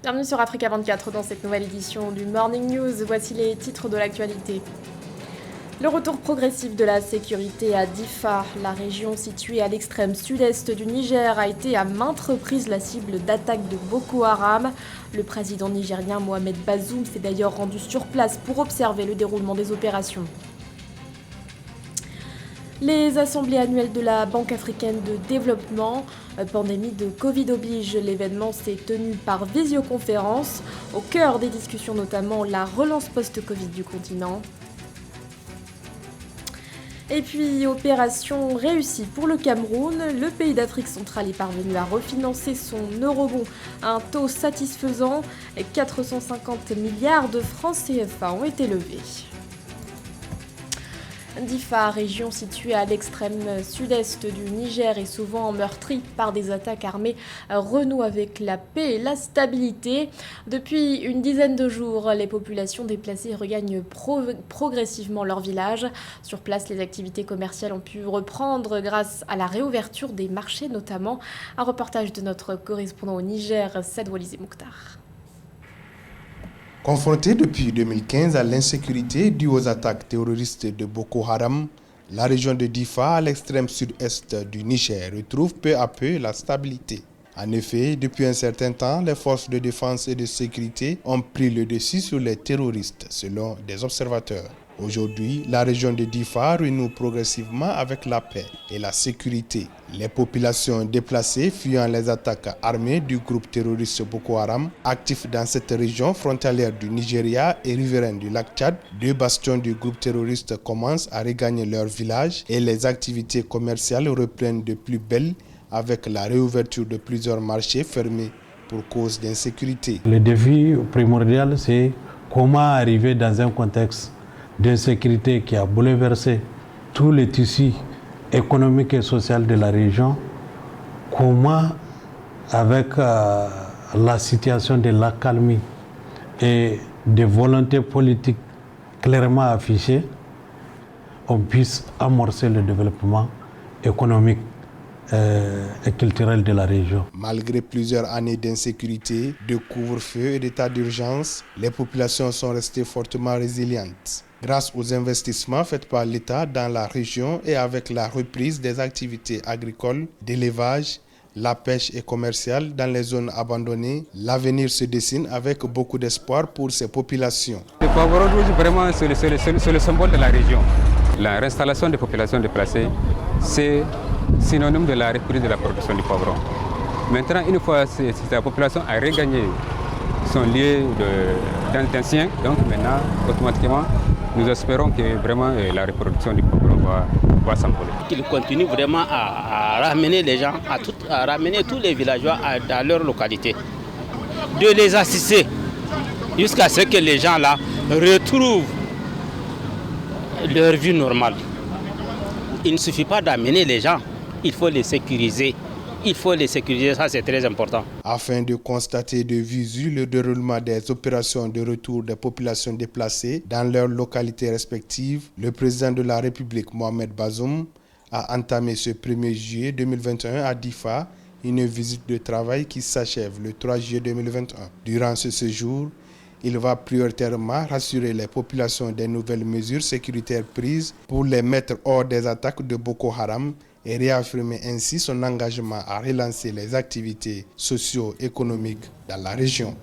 Bienvenue sur Africa 24 dans cette nouvelle édition du Morning News. Voici les titres de l'actualité. Le retour progressif de la sécurité à Difa, la région située à l'extrême sud-est du Niger, a été à maintes reprises la cible d'attaques de Boko Haram. Le président nigérien Mohamed Bazoum s'est d'ailleurs rendu sur place pour observer le déroulement des opérations. Les assemblées annuelles de la Banque africaine de développement, pandémie de Covid oblige, l'événement s'est tenu par visioconférence. Au cœur des discussions notamment la relance post-Covid du continent. Et puis, opération réussie pour le Cameroun. Le pays d'Afrique centrale est parvenu à refinancer son eurobond à un taux satisfaisant. 450 milliards de francs CFA ont été levés. Difa, région située à l'extrême sud-est du Niger, est souvent meurtrie par des attaques armées, renoue avec la paix et la stabilité. Depuis une dizaine de jours, les populations déplacées regagnent progressivement leur village. Sur place, les activités commerciales ont pu reprendre grâce à la réouverture des marchés notamment. Un reportage de notre correspondant au Niger, Sadwalizé Mokhtar. Confrontée depuis 2015 à l'insécurité due aux attaques terroristes de Boko Haram, la région de Difa, à l'extrême sud-est du Niger, retrouve peu à peu la stabilité. En effet, depuis un certain temps, les forces de défense et de sécurité ont pris le dessus sur les terroristes, selon des observateurs. Aujourd'hui, la région de Difa renoue progressivement avec la paix et la sécurité. Les populations déplacées fuyant les attaques armées du groupe terroriste Boko Haram, actif dans cette région frontalière du Nigeria et riveraine du lac Tchad, deux bastions du groupe terroriste commencent à regagner leur village et les activités commerciales reprennent de plus belle avec la réouverture de plusieurs marchés fermés pour cause d'insécurité. Le défi primordial, c'est comment arriver dans un contexte d'insécurité qui a bouleversé tous les tissus économiques et sociaux de la région, comment avec la situation de l'accalmie et des volontés politiques clairement affichées, on puisse amorcer le développement économique et culturel de la région. Malgré plusieurs années d'insécurité, de couvre-feu et d'état d'urgence, les populations sont restées fortement résilientes. Grâce aux investissements faits par l'État dans la région et avec la reprise des activités agricoles, d'élevage, la pêche et commerciale dans les zones abandonnées, l'avenir se dessine avec beaucoup d'espoir pour ces populations. Le poivron rouge, vraiment, c'est le symbole de la région. La réinstallation des populations déplacées, c'est synonyme de la reprise de la production du poivron. Maintenant, une fois la population a regagné son lieu d'ancien, donc maintenant, automatiquement, nous espérons que vraiment la reproduction du poivron va s'envoler. Qu'il continue vraiment à ramener les gens, à ramener tous les villageois dans leur localité, de les assister jusqu'à ce que les gens là retrouvent leur vie normale. Il ne suffit pas d'amener les gens, il faut les sécuriser. Il faut les sécuriser, ça c'est très important. Afin de constater de visu le déroulement des opérations de retour des populations déplacées dans leurs localités respectives, le président de la République Mohamed Bazoum a entamé ce 1er juillet 2021 à Difa une visite de travail qui s'achève le 3 juillet 2021. Durant ce séjour, il va prioritairement rassurer les populations des nouvelles mesures sécuritaires prises pour les mettre hors des attaques de Boko Haram et réaffirmer ainsi son engagement à relancer les activités socio-économiques dans la région.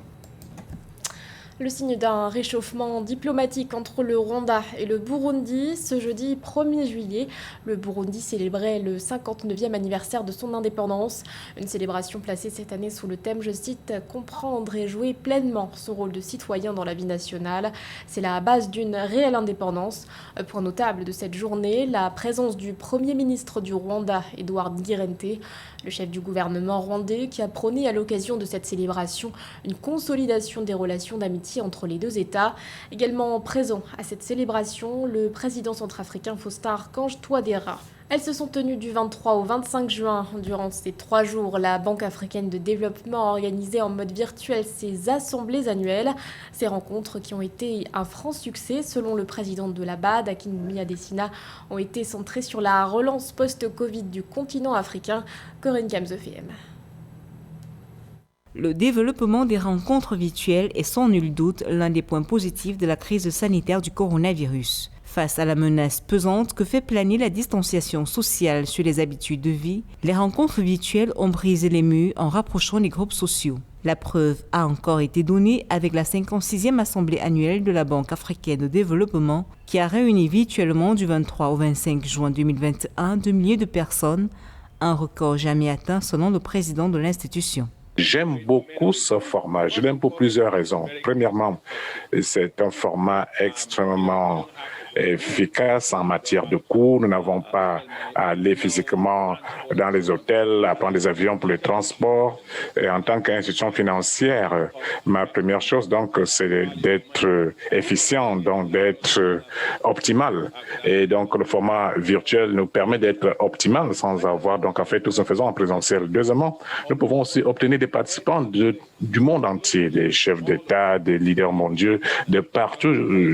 Le signe d'un réchauffement diplomatique entre le Rwanda et le Burundi. Ce jeudi 1er juillet, le Burundi célébrait le 59e anniversaire de son indépendance. Une célébration placée cette année sous le thème, je cite, « Comprendre et jouer pleinement son rôle de citoyen dans la vie nationale ». C'est la base d'une réelle indépendance. Point notable de cette journée, la présence du Premier ministre du Rwanda, Edouard Ngirente, le chef du gouvernement rwandais, qui a prôné à l'occasion de cette célébration une consolidation des relations d'amitié entre les deux États. Également présent à cette célébration, le président centrafricain Faustin Archange Touadéra. Elles se sont tenues du 23 au 25 juin. Durant ces 3 jours, la Banque africaine de développement a organisé en mode virtuel ses assemblées annuelles. Ces rencontres, qui ont été un franc succès selon le président de la BAD, Akinwumi Adesina, ont été centrées sur la relance post-Covid du continent africain. Corinne Kamzefem. Le développement des rencontres virtuelles est sans nul doute l'un des points positifs de la crise sanitaire du coronavirus. Face à la menace pesante que fait planer la distanciation sociale sur les habitudes de vie, les rencontres virtuelles ont brisé les murs en rapprochant les groupes sociaux. La preuve a encore été donnée avec la 56e Assemblée annuelle de la Banque africaine de développement qui a réuni virtuellement du 23 au 25 juin 2021 2 milliers de personnes, un record jamais atteint selon le président de l'institution. J'aime beaucoup ce format. Je l'aime pour plusieurs raisons. Premièrement, c'est un format extrêmement efficace en matière de coûts. Nous n'avons pas à aller physiquement dans les hôtels, à prendre des avions pour le transport. Et en tant qu'institution financière, ma première chose, donc, c'est d'être efficient, donc d'être optimal. Et donc, le format virtuel nous permet d'être optimal sans avoir donc à faire tout ce que nous faisons en présentiel. Deuxièmement, nous pouvons aussi obtenir des participants du monde entier, des chefs d'État, des leaders mondiaux, de partout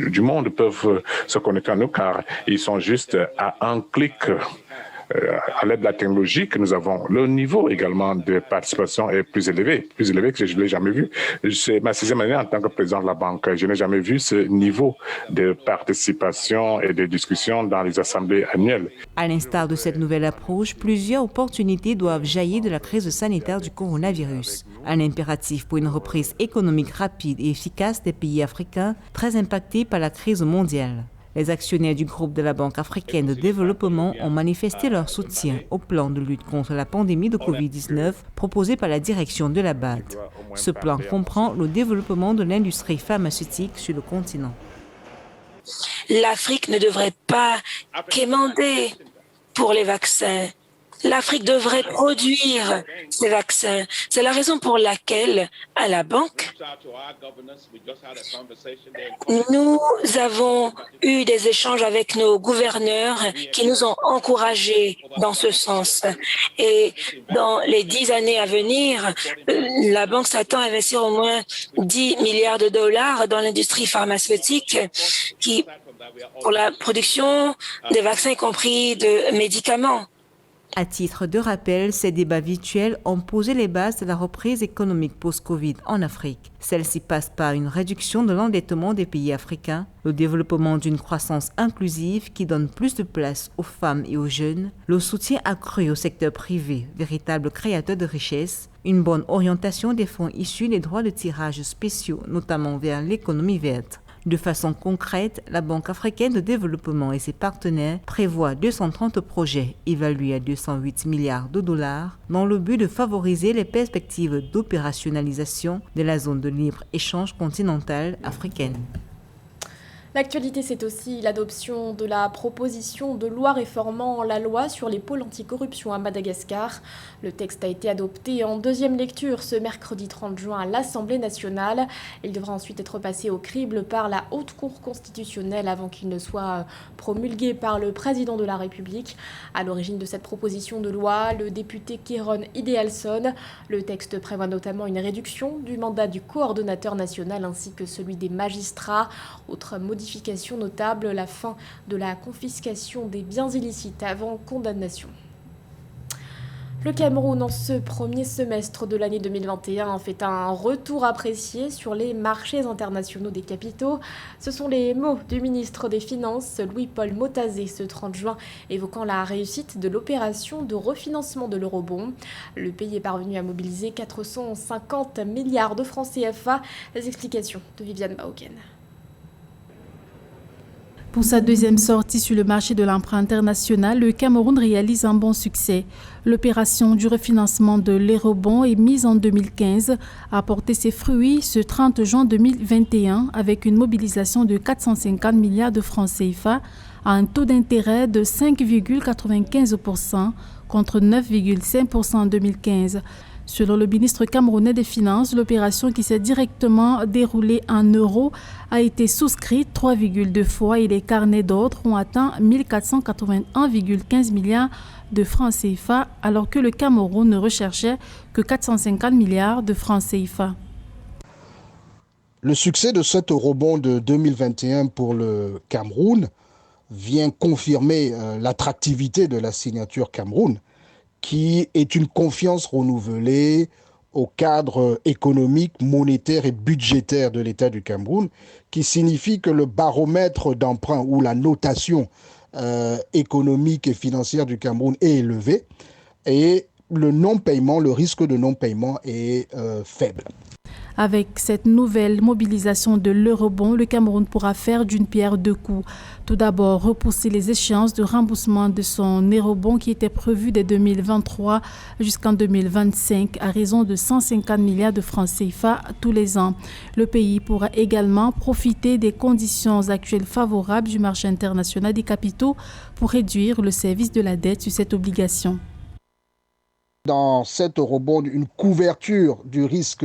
du monde peuvent se connecter à nous car ils sont juste à un clic. À l'aide de la technologie que nous avons, le niveau également de participation est plus élevé que je ne l'ai jamais vu. C'est ma 6e année en tant que président de la banque. Je n'ai jamais vu ce niveau de participation et de discussion dans les assemblées annuelles. À l'instar de cette nouvelle approche, plusieurs opportunités doivent jaillir de la crise sanitaire du coronavirus. Un impératif pour une reprise économique rapide et efficace des pays africains très impactés par la crise mondiale. Les actionnaires du groupe de la Banque africaine de développement ont manifesté leur soutien au plan de lutte contre la pandémie de Covid-19 proposé par la direction de la BAD. Ce plan comprend le développement de l'industrie pharmaceutique sur le continent. L'Afrique ne devrait pas quémander pour les vaccins. L'Afrique devrait produire ces vaccins. C'est la raison pour laquelle, à la banque, nous avons eu des échanges avec nos gouverneurs qui nous ont encouragés dans ce sens. Et dans les 10 années à venir, la banque s'attend à investir au moins 10 milliards de dollars dans l'industrie pharmaceutique pour la production des vaccins, y compris de médicaments. À titre de rappel, ces débats virtuels ont posé les bases de la reprise économique post-Covid en Afrique. Celle-ci passe par une réduction de l'endettement des pays africains, le développement d'une croissance inclusive qui donne plus de place aux femmes et aux jeunes, le soutien accru au secteur privé, véritable créateur de richesses, une bonne orientation des fonds issus des droits de tirage spéciaux, notamment vers l'économie verte. De façon concrète, la Banque africaine de développement et ses partenaires prévoient 230 projets évalués à 208 milliards de dollars dans le but de favoriser les perspectives d'opérationnalisation de la zone de libre-échange continentale africaine. L'actualité, c'est aussi l'adoption de la proposition de loi réformant la loi sur les pôles anticorruption à Madagascar. Le texte a été adopté en deuxième lecture ce mercredi 30 juin à l'Assemblée nationale. Il devra ensuite être passé au crible par la Haute Cour constitutionnelle avant qu'il ne soit promulgué par le président de la République. À l'origine de cette proposition de loi, le député Kéron Idealson. Le texte prévoit notamment une réduction du mandat du coordonnateur national ainsi que celui des magistrats. Autre modification notable, la fin de la confiscation des biens illicites avant condamnation. Le Cameroun, en ce premier semestre de l'année 2021, fait un retour apprécié sur les marchés internationaux des capitaux. Ce sont les mots du ministre des Finances, Louis-Paul Motazé, ce 30 juin, évoquant la réussite de l'opération de refinancement de l'eurobond. Le pays est parvenu à mobiliser 450 milliards de francs CFA. Les explications de Viviane Baoken. Pour sa deuxième sortie sur le marché de l'emprunt international, le Cameroun réalise un bon succès. L'opération du refinancement de l'eurobond émise en 2015 a porté ses fruits ce 30 juin 2021 avec une mobilisation de 450 milliards de francs CFA à un taux d'intérêt de 5,95% contre 9,5% en 2015. Selon le ministre camerounais des Finances, l'opération qui s'est directement déroulée en euros a été souscrite 3,2 fois et les carnets d'ordre ont atteint 1481,15 milliards de francs CFA alors que le Cameroun ne recherchait que 450 milliards de francs CFA. Le succès de cet eurobond de 2021 pour le Cameroun vient confirmer l'attractivité de la signature Cameroun, qui est une confiance renouvelée au cadre économique, monétaire et budgétaire de l'État du Cameroun, qui signifie que le baromètre d'emprunt ou la notation économique et financière du Cameroun est élevé et le non-paiement, le risque de non-paiement est faible. Avec cette nouvelle mobilisation de l'eurobond, le Cameroun pourra faire d'une pierre deux coups. Tout d'abord, repousser les échéances de remboursement de son eurobond qui était prévu dès 2023 jusqu'en 2025 à raison de 150 milliards de francs CFA tous les ans. Le pays pourra également profiter des conditions actuelles favorables du marché international des capitaux pour réduire le service de la dette sur cette obligation. Dans cet eurobond, une couverture du risque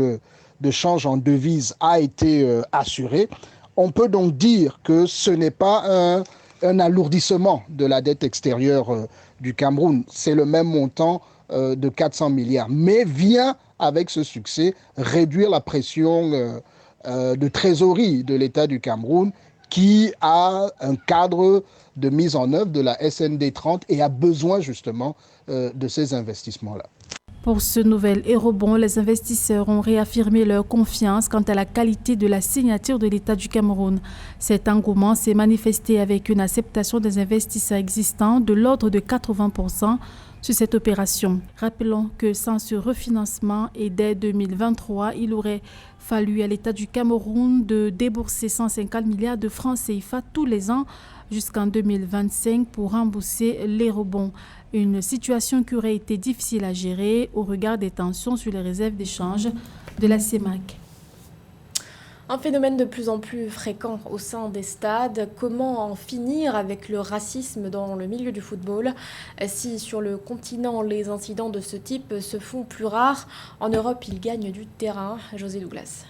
de change en devise a été assurée. On peut donc dire que ce n'est pas un alourdissement de la dette extérieure du Cameroun. C'est le même montant de 400 milliards. Mais vient avec ce succès réduire la pression de trésorerie de l'État du Cameroun qui a un cadre de mise en œuvre de la SND 30 et a besoin justement de ces investissements-là. Pour ce nouvel eurobond, les investisseurs ont réaffirmé leur confiance quant à la qualité de la signature de l'État du Cameroun. Cet engouement s'est manifesté avec une acceptation des investisseurs existants de l'ordre de 80% sur cette opération. Rappelons que sans ce refinancement et dès 2023, il aurait fallu à l'État du Cameroun de débourser 150 milliards de francs CFA tous les ans jusqu'en 2025 pour rembourser l'eurobond. Une situation qui aurait été difficile à gérer au regard des tensions sur les réserves d'échange de la CEMAC. Un phénomène de plus en plus fréquent au sein des stades. Comment en finir avec le racisme dans le milieu du football? Si sur le continent, les incidents de ce type se font plus rares, en Europe, ils gagnent du terrain. José Douglas.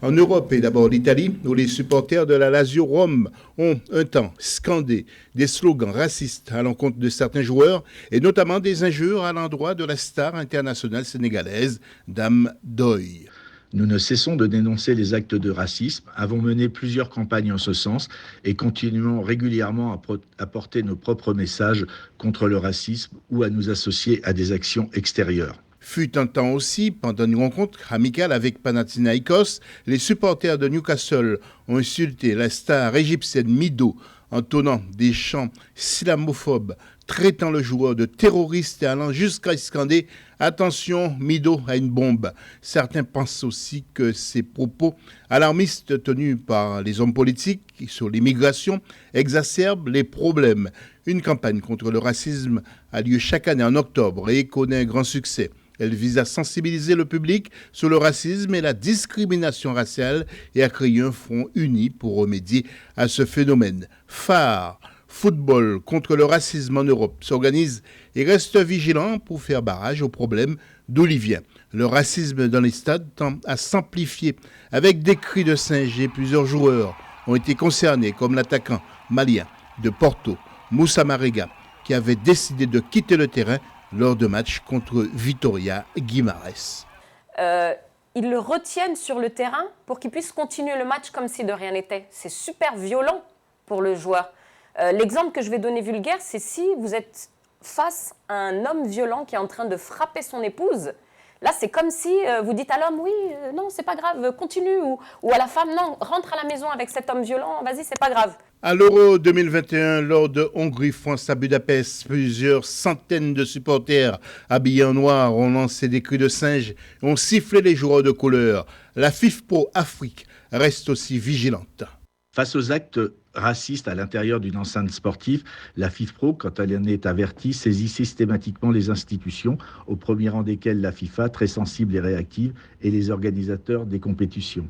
En Europe et d'abord l'Italie, où les supporters de la Lazio Rome ont un temps scandé des slogans racistes à l'encontre de certains joueurs et notamment des injures à l'endroit de la star internationale sénégalaise, Dame Doy. Nous ne cessons de dénoncer les actes de racisme, avons mené plusieurs campagnes en ce sens et continuons régulièrement à porter nos propres messages contre le racisme ou à nous associer à des actions extérieures. Fut un temps aussi, pendant une rencontre amicale avec Panathinaikos, les supporters de Newcastle ont insulté la star égyptienne Mido en tonnant des chants islamophobes, traitant le joueur de terroriste et allant jusqu'à scander « Attention, Mido a une bombe ». Certains pensent aussi que ces propos alarmistes tenus par les hommes politiques sur l'immigration exacerbent les problèmes. Une campagne contre le racisme a lieu chaque année en octobre et connaît un grand succès. Elle vise à sensibiliser le public sur le racisme et la discrimination raciale et à créer un front uni pour remédier à ce phénomène. Phare, football contre le racisme en Europe s'organise et reste vigilant pour faire barrage au problème d'où il vient. Le racisme dans les stades tend à s'amplifier avec des cris de singe et plusieurs joueurs ont été concernés comme l'attaquant malien de Porto, Moussa Marega, qui avait décidé de quitter le terrain lors de matchs contre Vitória Guimarães. Ils le retiennent sur le terrain pour qu'il puisse continuer le match comme si de rien n'était. C'est super violent pour le joueur. L'exemple que je vais donner vulgaire, c'est si vous êtes face à un homme violent qui est en train de frapper son épouse. Là, c'est comme si vous dites à l'homme, oui, non, c'est pas grave, continue. Ou à la femme, non, rentre à la maison avec cet homme violent, vas-y, c'est pas grave. À l'Euro 2021, lors de Hongrie-France à Budapest, plusieurs centaines de supporters habillés en noir ont lancé des cris de singe et ont sifflé les joueurs de couleur. La FIFPro Afrique reste aussi vigilante. Face aux actes racistes à l'intérieur d'une enceinte sportive, la FIFPro, quand elle en est avertie, saisit systématiquement les institutions, au premier rang desquelles la FIFA, très sensible et réactive, et les organisateurs des compétitions.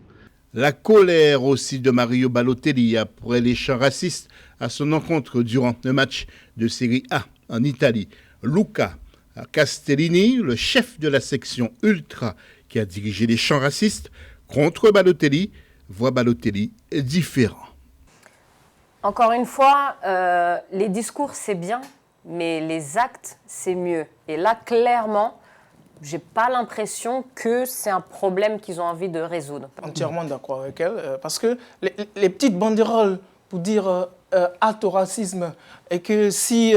La colère aussi de Mario Balotelli après les chants racistes à son encontre durant un match de Série A en Italie. Luca Castellini, le chef de la section Ultra qui a dirigé les chants racistes contre Balotelli, voit Balotelli différent. Encore une fois, les discours c'est bien, mais les actes c'est mieux. Et là, clairement, j'ai pas l'impression que c'est un problème qu'ils ont envie de résoudre. Entièrement d'accord avec elle, parce que les petites banderoles pour dire hâte au racisme et que si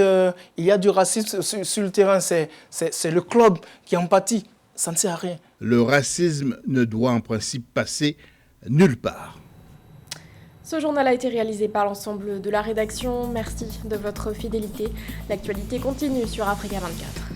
il y a du racisme sur le terrain, c'est le club qui en pâtit. ça ne sert à rien. Le racisme ne doit en principe passer nulle part. Ce journal a été réalisé par l'ensemble de la rédaction. Merci de votre fidélité. L'actualité continue sur Africa 24.